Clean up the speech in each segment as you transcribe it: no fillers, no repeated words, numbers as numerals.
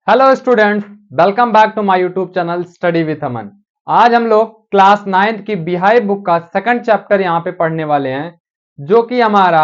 Hello students, welcome back to my YouTube channel study with Aman. आज हम लोग class 9th की बिहाइव बुक का सेकंड चैप्टर यहाँ पे पढ़ने वाले हैं, जो कि हमारा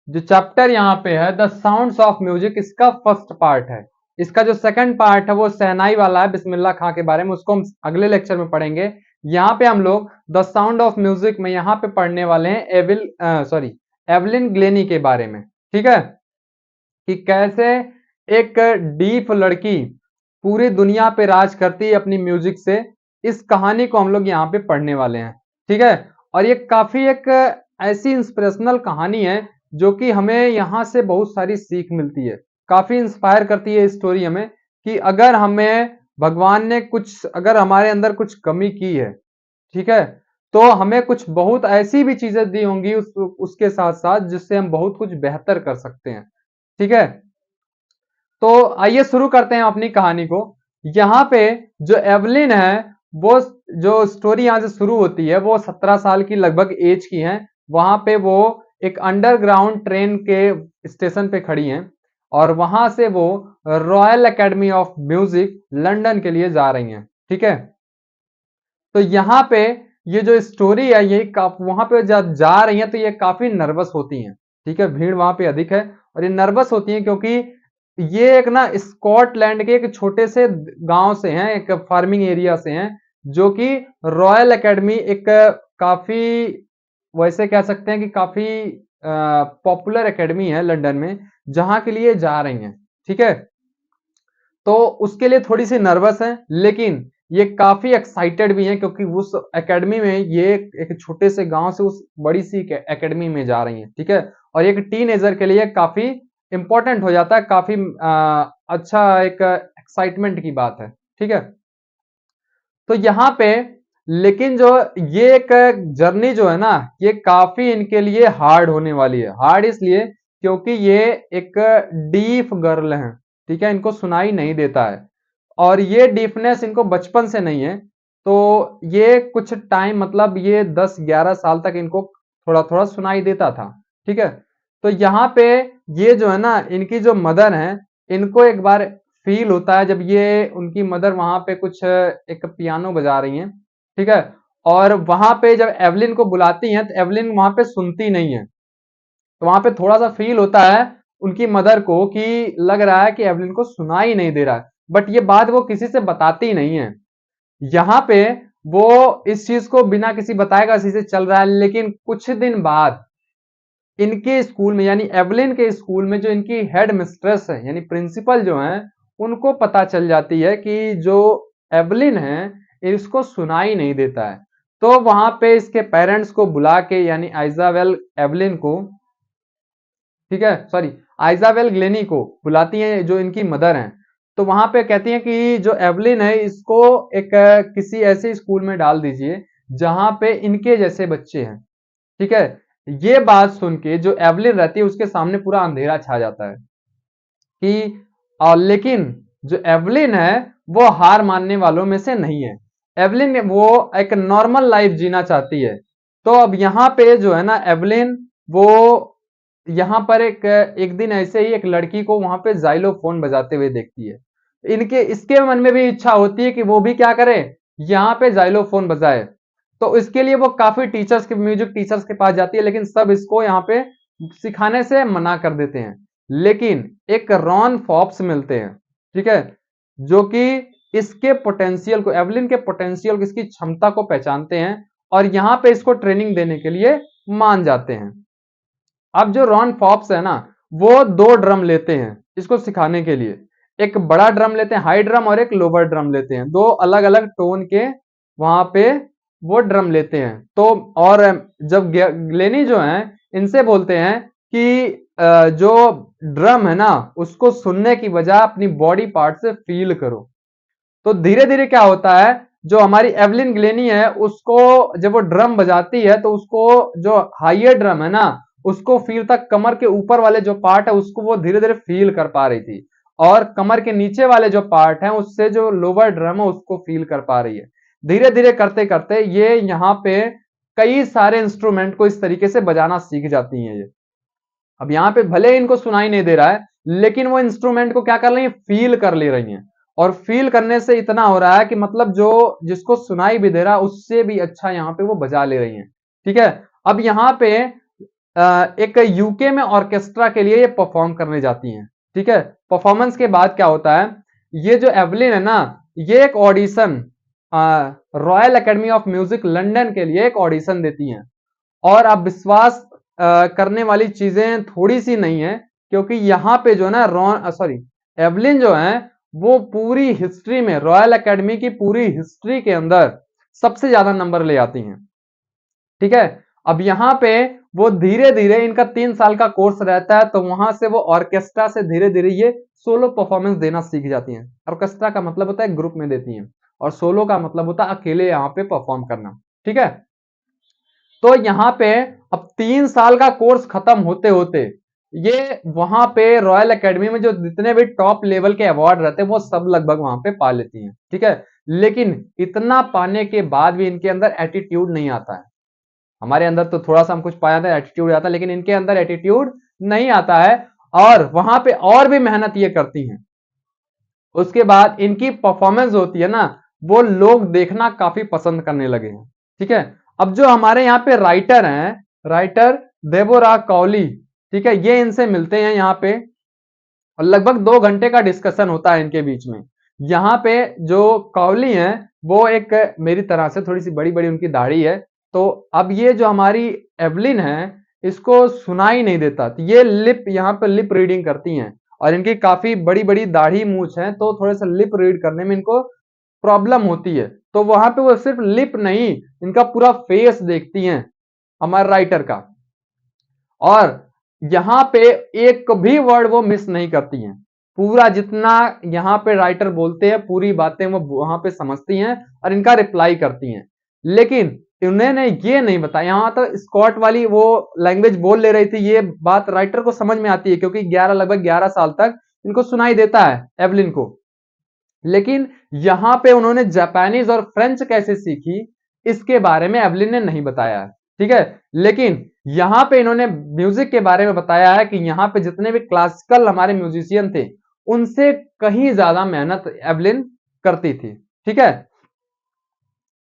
जो चैप्टर यहाँ पे है द साउंड्स ऑफ म्यूजिक, इसका फर्स्ट पार्ट है। इसका जो सेकंड पार्ट है वो शहनाई वाला है, बिस्मिल्लाह खां के बारे में, उसको हम अगले लेक्चर में पढ़ेंगे। यहाँ पे हम लोग द साउंड ऑफ म्यूजिक में यहाँ पे पढ़ने वाले हैं एवलिन ग्लेनी के बारे में। ठीक है, कि कैसे एक डीप लड़की पूरी दुनिया पे राज करती है अपनी म्यूजिक से। इस कहानी को हम लोग यहाँ पे पढ़ने वाले हैं। ठीक है, और ये काफी एक ऐसी इंस्पिरेशनल कहानी है जो कि हमें यहाँ से बहुत सारी सीख मिलती है, काफी इंस्पायर करती है स्टोरी हमें, कि अगर हमें भगवान ने कुछ, अगर हमारे अंदर कुछ कमी की है, ठीक है, तो हमें कुछ बहुत ऐसी भी चीजें दी होंगी उसके साथ साथ, जिससे हम बहुत कुछ बेहतर कर सकते हैं। ठीक है, तो आइए शुरू करते हैं अपनी कहानी को। यहाँ पे जो एवलिन है, वो जो स्टोरी यहाँ से शुरू होती है वो 17 साल की लगभग एज की है। वहां पे वो एक अंडरग्राउंड ट्रेन के स्टेशन पे खड़ी हैं और वहां से वो royal academy of music London के लिए जा रही हैं। ठीक है, तो यहाँ पे ये जो स्टोरी है ये वहां पे जब जा रही है तो ये काफी नर्वस होती हैं। ठीक है, भीड़ वहां पे अधिक है और ये नर्वस होती हैं क्योंकि ये एक ना स्कॉटलैंड के एक छोटे से गांव से हैं, एक फार्मिंग एरिया से हैं, जो कि रॉयल एकेडमी एक काफी, वैसे कह सकते हैं कि काफी पॉपुलर एकेडमी है लंदन में, जहां के लिए जा रही हैं। ठीक है, तो उसके लिए थोड़ी सी नर्वस है, लेकिन ये काफी एक्साइटेड भी हैं क्योंकि उस एकेडमी में, ये एक छोटे से गांव से उस बड़ी सी एकेडमी में जा रही हैं। ठीक है, और एक टीनेजर के लिए काफी इंपॉर्टेंट हो जाता है, काफी अच्छा एक एक्साइटमेंट की बात है। ठीक है, तो यहाँ पे लेकिन जो ये एक जर्नी जो है ना, ये काफी इनके लिए हार्ड होने वाली है। हार्ड इसलिए क्योंकि ये एक डीफ गर्ल है। ठीक है, इनको सुनाई नहीं देता है और ये डीफनेस इनको बचपन से नहीं है, तो ये कुछ टाइम, मतलब ये 10-11 साल तक इनको थोड़ा थोड़ा सुनाई देता था। ठीक है, तो यहाँ पे ये जो है ना, इनकी जो मदर है, इनको एक बार फील होता है जब ये उनकी मदर वहां पे कुछ एक पियानो बजा रही हैं। ठीक है, और वहां पे जब एवलिन को बुलाती हैं तो एवलिन वहां पे सुनती नहीं है, तो वहां पे थोड़ा सा फील होता है उनकी मदर को कि लग रहा है कि एवलिन को सुनाई नहीं दे रहा है, बट ये बात वो किसी से बताती नहीं है। यहाँ पे वो इस चीज को बिना किसी बताएगा इसी से चल रहा है, लेकिन कुछ दिन बाद इनके स्कूल में, यानी एवलिन के स्कूल में, जो इनकी हेड मिस्ट्रेस है यानी प्रिंसिपल जो है, उनको पता चल जाती है कि जो एवलिन है इसको सुनाई नहीं देता है। तो वहां पे इसके पेरेंट्स को बुला के, यानी आइजाबेल एवलिन को, ठीक है, सॉरी, आइजाबेल ग्लेनी को बुलाती हैं जो इनकी मदर हैं। तो वहां पे कहती हैं कि जो एवलिन है इसको एक किसी ऐसे स्कूल में डाल दीजिए जहां पे इनके जैसे बच्चे हैं। ठीक है, ये बात सुन के जो एवलिन रहती है उसके सामने पूरा अंधेरा छा जाता है कि लेकिन जो एवलिन है वो हार मानने वालों में से नहीं है। एवलिन वो एक नॉर्मल लाइफ जीना चाहती है। तो अब यहाँ पे जो है ना, एवलिन वो यहाँ पर एक एक दिन ऐसे ही एक लड़की को वहां पे जाइलोफोन बजाते हुए देखती है। इनके इसके मन में भी इच्छा होती है कि वो भी क्या करे, यहाँ पे जाइलोफोन बजाए। तो इसके लिए वो काफी टीचर्स के, म्यूजिक टीचर्स के पास जाती है, लेकिन सब इसको यहाँ पे सिखाने से मना कर देते हैं। लेकिन एक रॉन फॉप्स मिलते हैं, ठीक है, जो कि इसके पोटेंशियल को, एवलिन के पोटेंशियल, इसकी क्षमता को पहचानते हैं और यहाँ पे इसको ट्रेनिंग देने के लिए मान जाते हैं। अब जो रॉन फॉप्स है ना, वो 2 ड्रम लेते हैं इसको सिखाने के लिए। एक बड़ा ड्रम लेते हैं, हाई ड्रम, और एक लोअर ड्रम लेते हैं, 2 अलग अलग टोन के वहां पे वो ड्रम लेते हैं। तो और जब ग्लेनी जो है इनसे बोलते हैं कि जो ड्रम है ना उसको सुनने की बजाय अपनी बॉडी पार्ट से फील करो। तो धीरे धीरे क्या होता है, जो हमारी एवलिन ग्लेनी है उसको जब वो ड्रम बजाती है तो उसको जो हाइयर ड्रम है ना उसको फील तक, कमर के ऊपर वाले जो पार्ट है उसको वो धीरे धीरे फील कर पा रही थी, और कमर के नीचे वाले जो पार्ट है उससे जो लोअर ड्रम है उसको फील कर पा रही है। धीरे धीरे करते करते ये यहाँ पे कई सारे इंस्ट्रूमेंट को इस तरीके से बजाना सीख जाती हैं ये। अब यहाँ पे भले इनको सुनाई नहीं दे रहा है, लेकिन वो इंस्ट्रूमेंट को क्या कर रही है, फील कर ले रही हैं। और फील करने से इतना हो रहा है कि मतलब जो जिसको सुनाई भी दे रहा है उससे भी अच्छा यहाँ पे वो बजा ले रही हैं। ठीक है, अब यहाँ पे एक यूके में ऑर्केस्ट्रा के लिए ये परफॉर्म करने जाती हैं। ठीक है, परफॉर्मेंस के बाद क्या होता है, ये जो एवलिन है ना, ये एक audition royal academy of music London के लिए एक ऑडिशन देती हैं। और अब विश्वास करने वाली चीजें थोड़ी सी नहीं है, क्योंकि यहाँ पे जो है ना एवलिन जो है वो पूरी हिस्ट्री में रॉयल एकेडमी की पूरी हिस्ट्री के अंदर सबसे ज्यादा नंबर ले आती हैं। ठीक है, अब यहाँ पे वो धीरे धीरे इनका 3 साल का कोर्स रहता है, तो वहां से वो ऑर्केस्ट्रा से धीरे धीरे ये सोलो परफॉर्मेंस देना सीख जाती हैं। ऑर्केस्ट्रा का मतलब होता है ग्रुप में देती हैं, और सोलो का मतलब होता है अकेले यहाँ पे परफॉर्म करना। ठीक है, तो यहाँ पे अब 3 साल का कोर्स खत्म होते होते ये वहां पे रॉयल एकेडमी में जो जितने भी टॉप लेवल के अवार्ड रहते हैं वो सब लगभग वहां पे पा लेती हैं। ठीक है, लेकिन इतना पाने के बाद भी इनके अंदर एटीट्यूड नहीं आता है। हमारे अंदर तो थोड़ा सा हम कुछ पाया था, एटीट्यूड आता है, लेकिन इनके अंदर एटीट्यूड नहीं आता है, और वहां पे और भी मेहनत ये करती हैं। उसके बाद इनकी परफॉर्मेंस होती है ना, वो लोग देखना काफी पसंद करने लगे हैं। ठीक है, अब जो हमारे यहाँ पे राइटर हैं, राइटर देबोरा कॉली, ठीक है, ये इनसे मिलते हैं यहाँ पे, और लगभग 2 घंटे का डिस्कशन होता है इनके बीच में। यहाँ पे जो कॉली हैं वो एक मेरी तरह से थोड़ी सी बड़ी बड़ी उनकी दाढ़ी है, तो अब ये जो हमारी एवलिन है इसको सुनाई नहीं देता, तो ये लिप यहाँ पे लिप रीडिंग करती हैं, और इनकी काफी बड़ी बड़ी दाढ़ी मूछ है, तो थोड़े से लिप रीड करने में इनको प्रॉब्लम होती है। तो वहां पे वो सिर्फ लिप नहीं, इनका पूरा फेस देखती हैं हमारे राइटर का, और यहाँ पे एक भी वर्ड वो मिस नहीं करती हैं। पूरा जितना यहाँ पे राइटर बोलते हैं पूरी बातें वो वहां पे समझती हैं और इनका रिप्लाई करती हैं। लेकिन उन्होंने ये नहीं बताया, यहाँ तो स्कॉट वाली वो लैंग्वेज बोल ले रही थी, ये बात राइटर को समझ में आती है, क्योंकि लगभग 11 साल तक इनको सुनाई देता है एवलिन को। लेकिन यहाँ पे उन्होंने जापानीज और फ्रेंच कैसे सीखी इसके बारे में एवलिन ने नहीं बताया है। ठीक है, लेकिन यहाँ पे इन्होंने म्यूजिक के बारे में बताया है कि यहाँ पे जितने भी क्लासिकल हमारे म्यूजिशियन थे उनसे कहीं ज्यादा मेहनत एवलिन करती थी। ठीक है,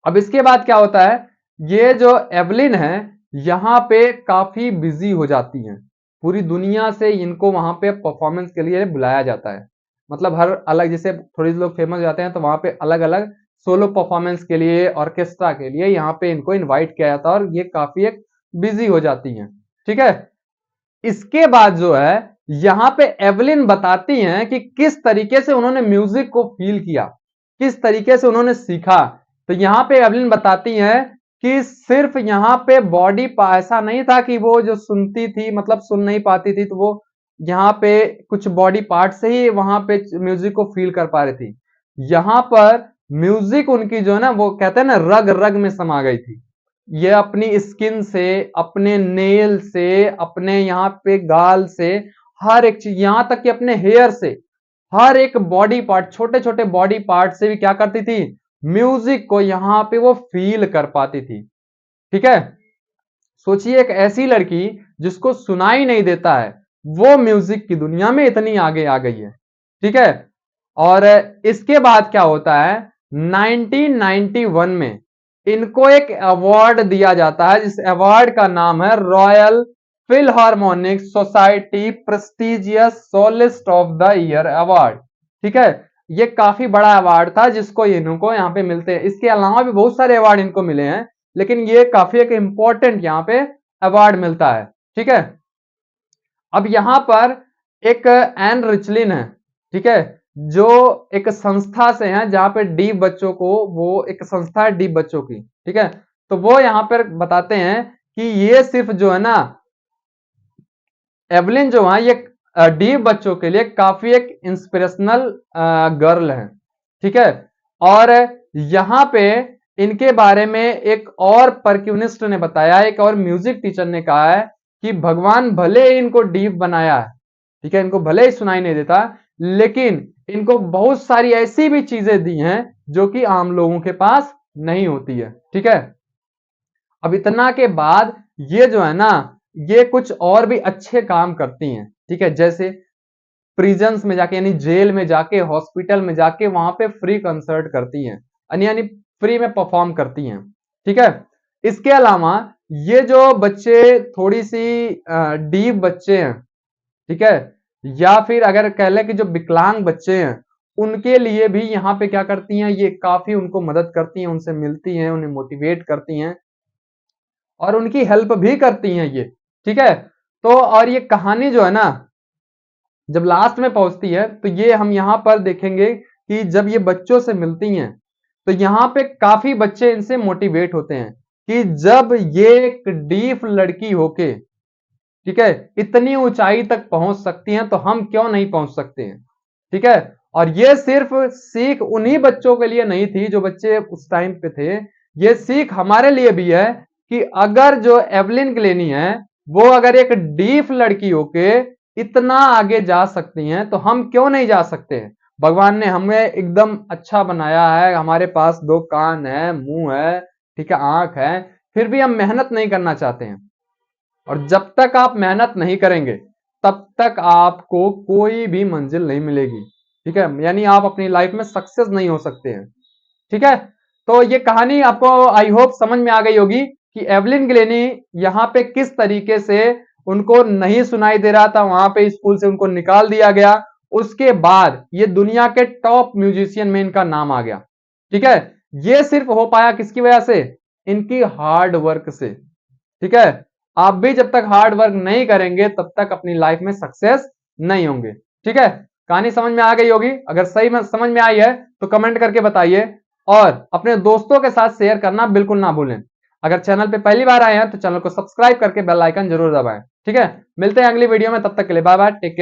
अब इसके बाद क्या होता है, ये जो एवलिन है यहाँ पे काफी बिजी हो जाती हैं। पूरी दुनिया से इनको वहां पे परफॉर्मेंस के लिए बुलाया जाता है। मतलब हर अलग, जैसे थोड़ी लोग फेमस हो जाते हैं तो वहां पे अलग अलग सोलो परफॉर्मेंस के लिए, ऑर्केस्ट्रा के लिए यहाँ पे इनको इनवाइट किया जाता है, और ये काफी एक बिजी हो जाती हैं। ठीक है, इसके बाद जो है यहाँ पे एवलिन बताती हैं कि किस तरीके से उन्होंने म्यूजिक को फील किया, किस तरीके से उन्होंने सीखा। तो यहाँ पे एवलिन बताती हैं कि सिर्फ यहाँ पे बॉडी ऐसा नहीं था कि वो जो सुनती थी, मतलब सुन नहीं पाती थी, तो वो यहाँ पे कुछ बॉडी पार्ट से ही वहां पे म्यूजिक को फील कर पा रही थी। यहाँ पर म्यूजिक उनकी जो है ना, वो कहते हैं ना, रग रग में समा गई थी। ये अपनी स्किन से, अपने नेल से, अपने यहाँ पे गाल से, हर एक चीज, यहाँ तक कि अपने हेयर से, हर एक बॉडी पार्ट, छोटे छोटे बॉडी पार्ट से भी क्या करती थी, म्यूजिक को यहाँ पे वो फील कर पाती थी। ठीक है, सोचिए एक ऐसी लड़की जिसको सुनाई नहीं देता है, वो म्यूजिक की दुनिया में इतनी आगे आ गई है। ठीक है, और इसके बाद क्या होता है, 1991 में इनको एक अवार्ड दिया जाता है, जिस अवार्ड का नाम है royal philharmonic society prestigious soloist of the year award. ठीक है, ये काफी बड़ा अवार्ड था जिसको इनको यहाँ पे मिलते हैं। इसके अलावा भी बहुत सारे अवार्ड इनको मिले हैं, लेकिन ये काफी एक इंपॉर्टेंट यहाँ पे अवार्ड मिलता है। ठीक है, अब यहां पर एक एन रिचलिन है, ठीक है, जो एक संस्था से है जहां पे डीप बच्चों को, वो एक संस्था है डीप बच्चों की। ठीक है, तो वो यहां पर बताते हैं कि ये सिर्फ जो है ना, एवलिन जो है ये डीप बच्चों के लिए काफी एक इंस्पिरेशनल गर्ल है। ठीक है, और यहां पे इनके बारे में एक और परक्यूनिस्ट ने बताया, एक और म्यूजिक टीचर ने कहा है कि भगवान भले ही इनको डीप बनाया है, ठीक है, इनको भले ही सुनाई नहीं देता, लेकिन इनको बहुत सारी ऐसी भी चीजें दी हैं जो कि आम लोगों के पास नहीं होती है। ठीक है, अब इतना के बाद ये जो है ना, ये कुछ और भी अच्छे काम करती हैं। ठीक है, जैसे प्रिजन्स में जाके, यानी जेल में जाके, हॉस्पिटल में जाके वहां पे फ्री कंसर्ट करती हैं, यानी फ्री में परफॉर्म करती हैं। ठीक है, इसके अलावा ये जो बच्चे थोड़ी सी डीप बच्चे हैं, ठीक है, या फिर अगर कह लें कि जो विकलांग बच्चे हैं, उनके लिए भी यहाँ पे क्या करती हैं, ये काफी उनको मदद करती हैं, उनसे मिलती हैं, उन्हें मोटिवेट करती हैं और उनकी हेल्प भी करती हैं ये। ठीक है, तो और ये कहानी जो है ना, जब लास्ट में पहुंचती है तो ये हम यहाँ पर देखेंगे कि जब ये बच्चों से मिलती हैं तो यहाँ पे काफी बच्चे इनसे मोटिवेट होते हैं कि जब ये एक डीफ लड़की होके, ठीक है, इतनी ऊंचाई तक पहुंच सकती हैं तो हम क्यों नहीं पहुंच सकते हैं। ठीक है, और ये सिर्फ सीख उन्हीं बच्चों के लिए नहीं थी जो बच्चे उस टाइम पे थे, ये सीख हमारे लिए भी है कि अगर जो एवलिन क्लेनी है वो अगर एक डीफ लड़की होके इतना आगे जा सकती हैं तो हम क्यों नहीं जा सकते हैं। भगवान ने हमें एकदम अच्छा बनाया है, हमारे पास 2 कान है, मुंह है, ठीक है, आंख है, फिर भी हम मेहनत नहीं करना चाहते हैं। और जब तक आप मेहनत नहीं करेंगे तब तक आपको कोई भी मंजिल नहीं मिलेगी। ठीक है, यानी आप अपनी लाइफ में सक्सेस नहीं हो सकते हैं। ठीक है, तो ये कहानी आपको आई होप समझ में आ गई होगी कि एवलिन ग्लेनी यहाँ पे किस तरीके से उनको नहीं सुनाई दे रहा था, वहां पे स्कूल से उनको निकाल दिया गया, उसके बाद ये दुनिया के टॉप म्यूजिशियन में इनका नाम आ गया। ठीक है, ये सिर्फ हो पाया किसकी वजह से, इनकी हार्ड वर्क से। ठीक है, आप भी जब तक हार्ड वर्क नहीं करेंगे तब तक अपनी लाइफ में सक्सेस नहीं होंगे। ठीक है, कहानी समझ में आ गई होगी, अगर सही में समझ में आई है तो कमेंट करके बताइए और अपने दोस्तों के साथ शेयर करना बिल्कुल ना भूलें। अगर चैनल पे पहली बार आए हैं तो चैनल को सब्सक्राइब करके बेल आइकन जरूर दबाएं। ठीक है, मिलते हैं अगली वीडियो में, तब तक के लिए बाय बाय, टेक केयर।